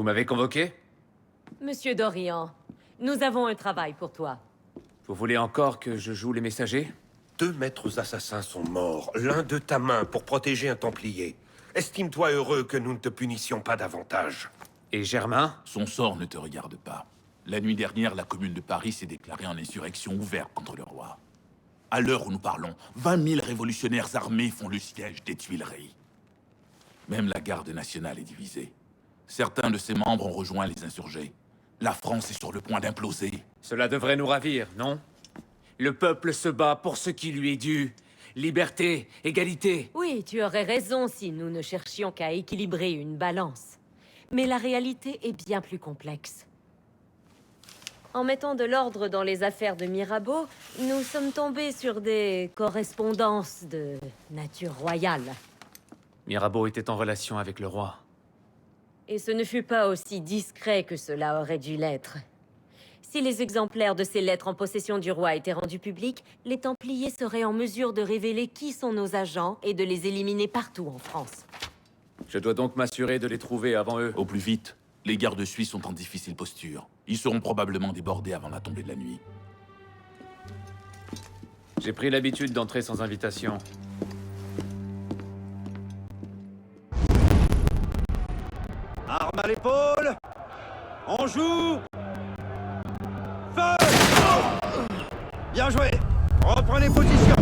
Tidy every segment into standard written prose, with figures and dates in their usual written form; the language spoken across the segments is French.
m'avez convoqué? Monsieur Dorian, nous avons un travail pour toi. Vous voulez encore que je joue les messagers? 2 maîtres assassins sont morts, l'un de ta main, pour protéger un Templier. Estime-toi heureux que nous ne te punissions pas davantage. Et Germain? Son sort ne te regarde pas. La nuit dernière, la commune de Paris s'est déclarée en insurrection ouverte contre le roi. À l'heure où nous parlons, 20 000 révolutionnaires armés font le siège des Tuileries. Même la garde nationale est divisée. Certains de ses membres ont rejoint les insurgés. La France est sur le point d'imploser. Cela devrait nous ravir, non? Le peuple se bat pour ce qui lui est dû. Liberté, égalité. Oui, tu aurais raison si nous ne cherchions qu'à équilibrer une balance. Mais la réalité est bien plus complexe. En mettant de l'ordre dans les affaires de Mirabeau, nous sommes tombés sur des correspondances de nature royale. Mirabeau était en relation avec le roi. Et ce ne fut pas aussi discret que cela aurait dû l'être. Si les exemplaires de ces lettres en possession du roi étaient rendus publics, les Templiers seraient en mesure de révéler qui sont nos agents et de les éliminer partout en France. Je dois donc m'assurer de les trouver avant eux. Au plus vite, les gardes suisses sont en difficile posture. Ils seront probablement débordés avant la tombée de la nuit. J'ai pris l'habitude d'entrer sans invitation. Arme à l'épaule. On joue. Feu. Bien joué. Reprenez position.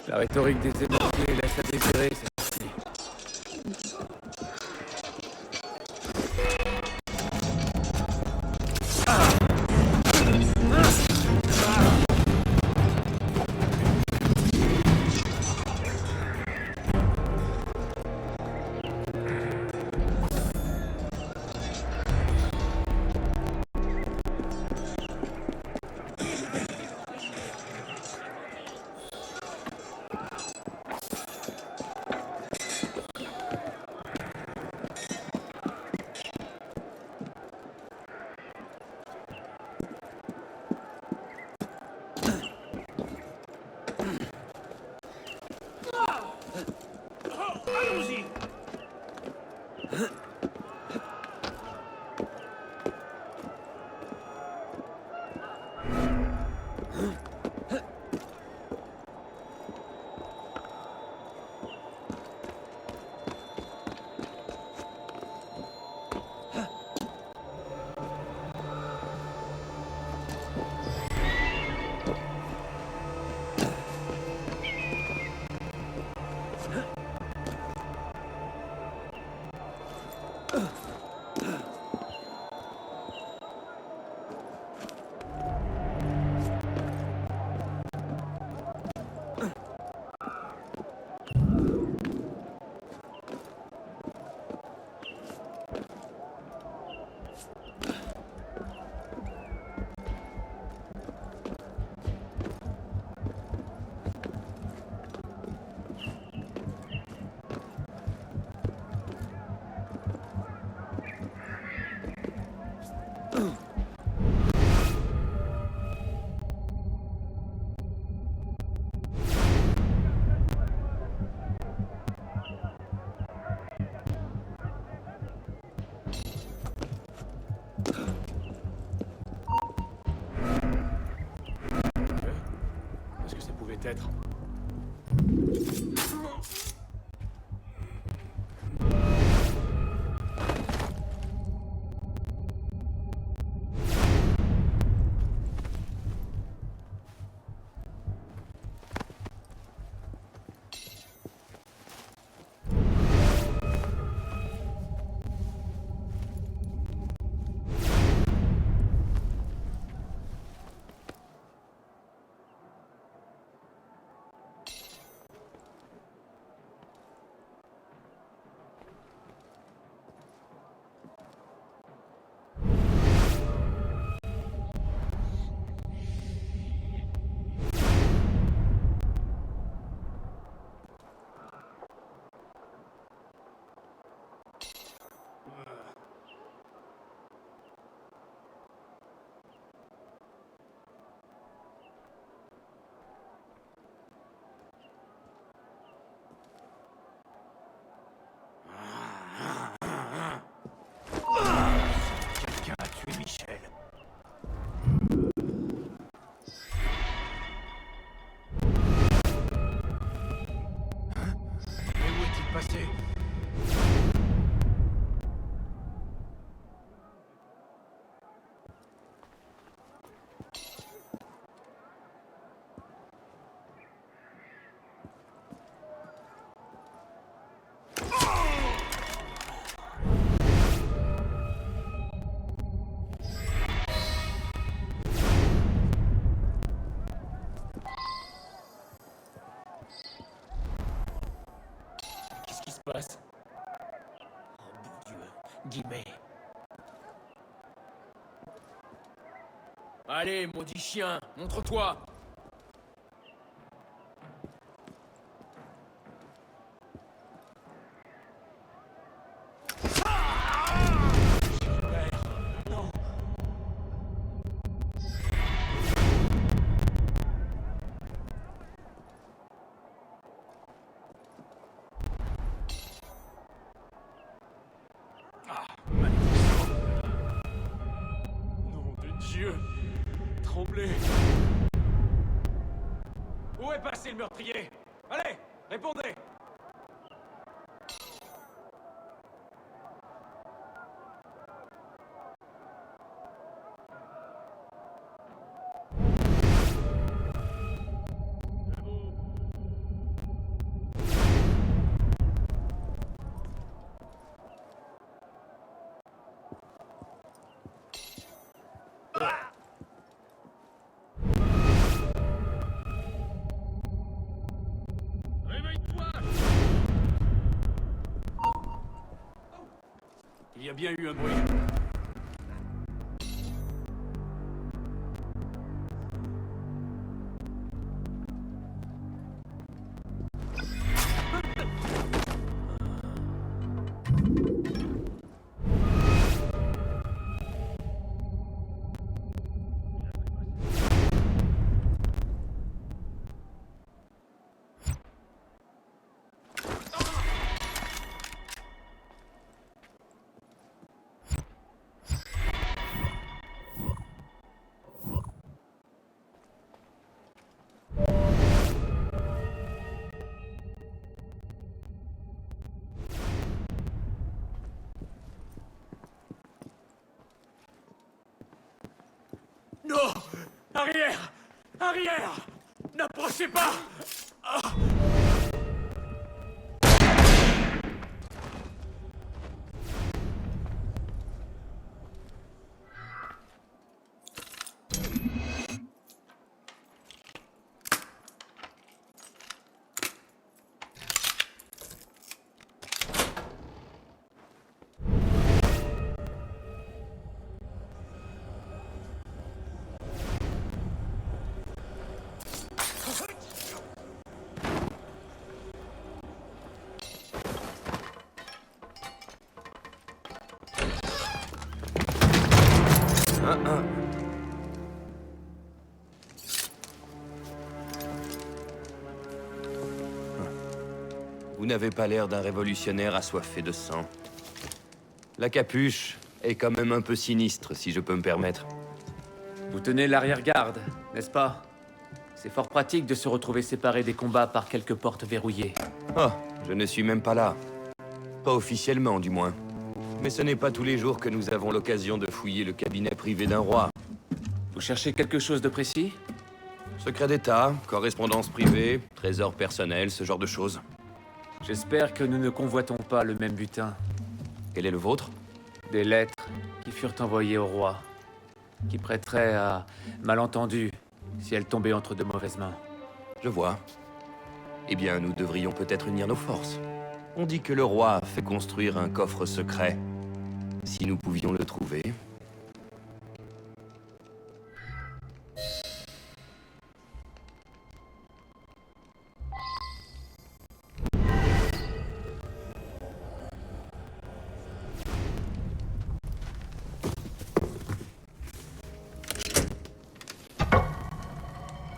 La rhétorique des émeutiers laisse à désirer, celle-ci. Est-ce que ça pouvait être? guillemets. Allez, maudit chien, montre-toi. Nom de Dieu! Tremblez! Où est passé le meurtrier? Allez, répondez! Il y a bien eu un bruit. Non! Arrière! Arrière! N'approchez pas! Vous n'avez pas l'air d'un révolutionnaire assoiffé de sang. La capuche est quand même un peu sinistre, si je peux me permettre. Vous tenez l'arrière-garde, n'est-ce pas? C'est fort pratique de se retrouver séparés des combats par quelques portes verrouillées. Oh, je ne suis même pas là. Pas officiellement, du moins. Mais ce n'est pas tous les jours que nous avons l'occasion de fouiller le cabinet privé d'un roi. Vous cherchez quelque chose de précis? Secret d'État, correspondance privée, trésor personnel, ce genre de choses. J'espère que nous ne convoitons pas le même butin. Quel est le vôtre? Des lettres qui furent envoyées au roi, qui prêteraient à malentendu si elles tombaient entre de mauvaises mains. Je vois. Eh bien, nous devrions peut-être unir nos forces. On dit que le roi fait construire un coffre secret. Si nous pouvions le trouver...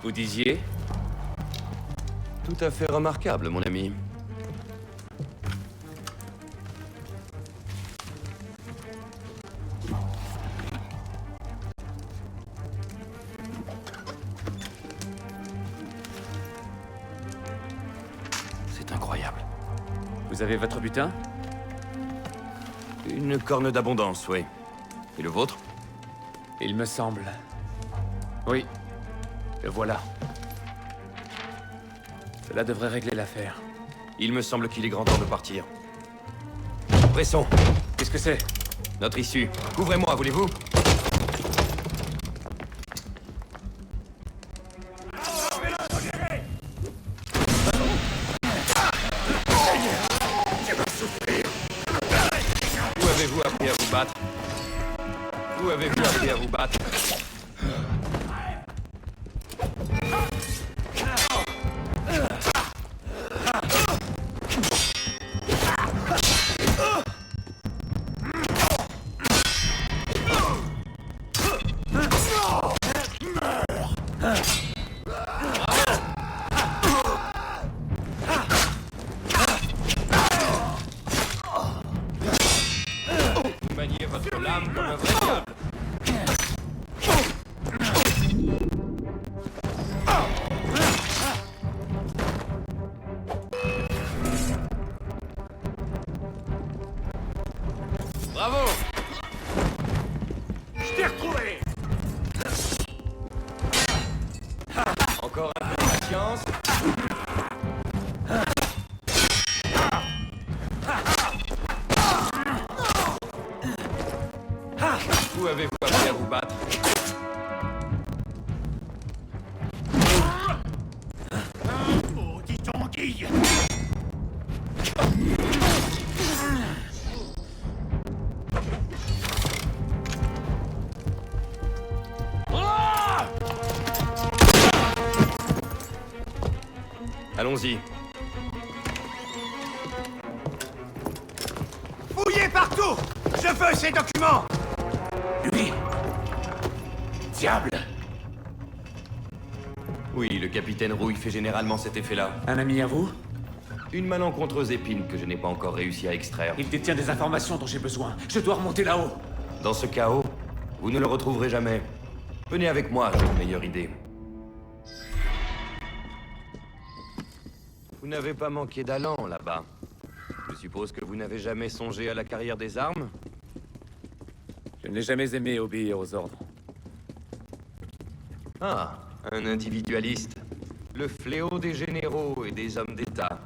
Vous disiez? Tout à fait remarquable, mon ami. C'est incroyable. Vous avez votre butin? Une corne d'abondance, oui. Et le vôtre? Il me semble. Oui. Le voilà. Cela devrait régler l'affaire. Il me semble qu'il est grand temps de partir. Pressons. Qu'est-ce que c'est? Notre issue. Couvrez-moi, voulez-vous? Où avez-vous appris à vous battre. Vous maniez votre lame comme un vrai diable. Bravo! Je t'ai retrouvé! Encore un peu de patience. Où avez-vous appris à vous battre? Maudite anguille! Allons-y. Fouillez partout! Je veux ces documents! Lui. Diable. Oui, le capitaine Rouille fait généralement cet effet-là. Un ami à vous? Une malencontreuse épine que je n'ai pas encore réussi à extraire. Il détient des informations dont j'ai besoin. Je dois remonter là-haut. Dans ce chaos, vous ne le retrouverez jamais. Venez avec moi, j'ai une meilleure idée. Vous n'avez pas manqué d'allant, là-bas. Je suppose que vous n'avez jamais songé à la carrière des armes? Je n'ai jamais aimé obéir aux ordres. Ah, un individualiste. Le fléau des généraux et des hommes d'État.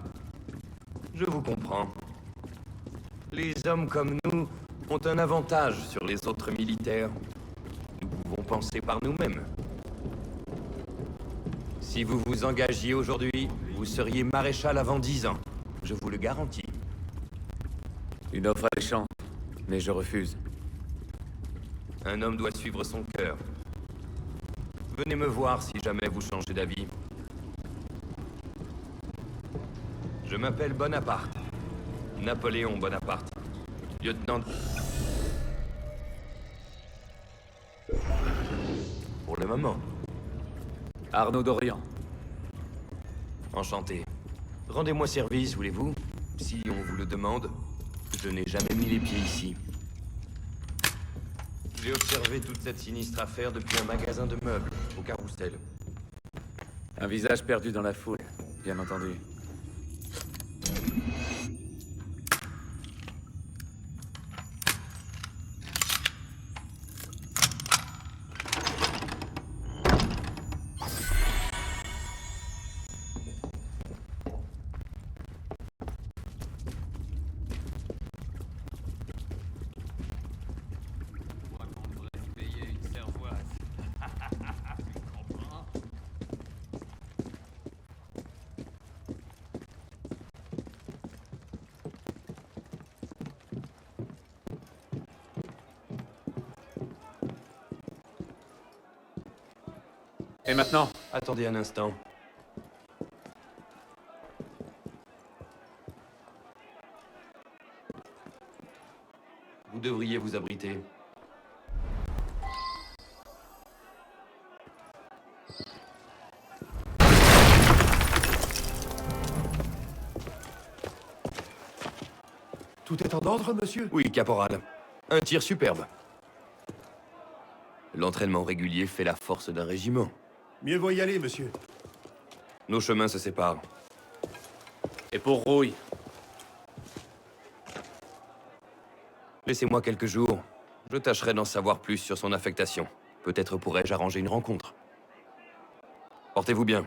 Je vous comprends. Les hommes comme nous ont un avantage sur les autres militaires. Nous pouvons penser par nous-mêmes. Si vous vous engagiez aujourd'hui, vous seriez maréchal avant 10 ans. Je vous le garantis. Une offre alléchante, mais je refuse. Un homme doit suivre son cœur. Venez me voir si jamais vous changez d'avis. Je m'appelle Bonaparte. Napoléon Bonaparte. Lieutenant... Pour le moment. Arnaud d'Orient. Enchanté. Rendez-moi service, voulez-vous? Si on vous le demande. Je n'ai jamais mis les pieds ici. J'ai observé toute cette sinistre affaire depuis un magasin de meubles, au Carrousel. Un visage perdu dans la foule, bien entendu. Et maintenant? Attendez un instant. Vous devriez vous abriter. Tout est en ordre, monsieur? Oui, caporal. Un tir superbe. L'entraînement régulier fait la force d'un régiment. Mieux vaut y aller, monsieur. Nos chemins se séparent. Et pour Rouille? Laissez-moi quelques jours. Je tâcherai d'en savoir plus sur son affectation. Peut-être pourrais-je arranger une rencontre. Portez-vous bien.